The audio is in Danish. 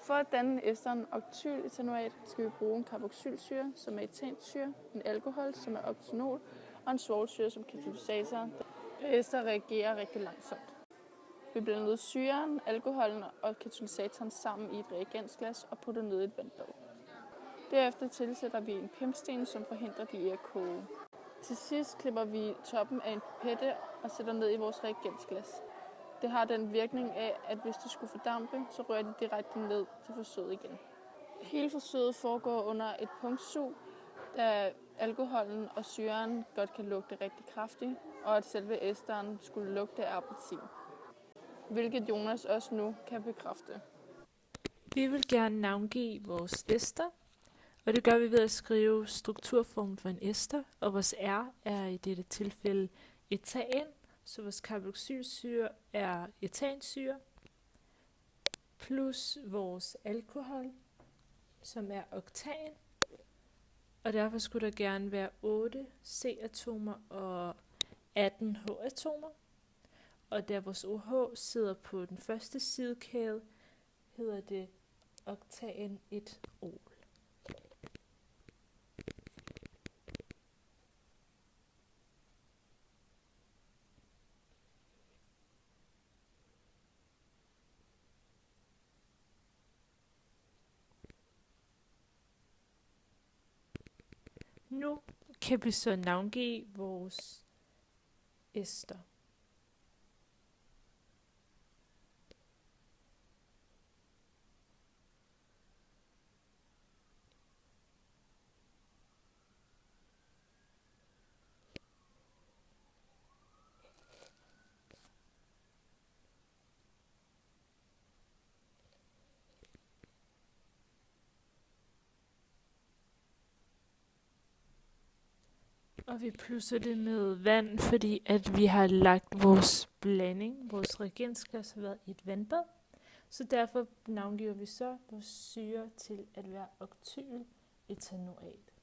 For at danne esteren oktyletanoat skal vi bruge en carboxylsyre, som er etansyre, en alkohol, som er oktanol, og en svovlsyre som katalysator. Ester reagerer rigtig langsomt. Vi blander syren, alkoholen og katalysatoren sammen i et reagensglas og putter ned i et vandbad. Derefter tilsætter vi en pimpsten, som forhindrer de i at koge. Til sidst klipper vi toppen af en pipette og sætter ned i vores reagensglas. Det har den virkning af, at hvis det skulle fordampe, så rører det direkte ned til forsøget igen. Hele forsøget foregår under et punktsug, da alkoholen og syren godt kan lugte rigtig kraftigt, og at selve esteren skulle lugte af appelsin. Hvilket Jonas også nu kan bekræfte. Vi vil gerne navngive vores ester, og det gør vi ved at skrive strukturformen for en ester, og vores R er i dette tilfælde etan, så vores carboxylsyre er etansyre, plus vores alkohol, som er oktan, og derfor skulle der gerne være 8 C-atomer og 18 H-atomer. Og da vores OH sidder på den første sidekæde, hedder det oktan 1-ol. Nu kan vi så navngive vores ester. Og vi plusser det med vand, fordi at vi har lagt vores blanding, vores reagensglas har været i et vandbad. Så derfor navngiver vi så vores syre til at være oktyletanoat.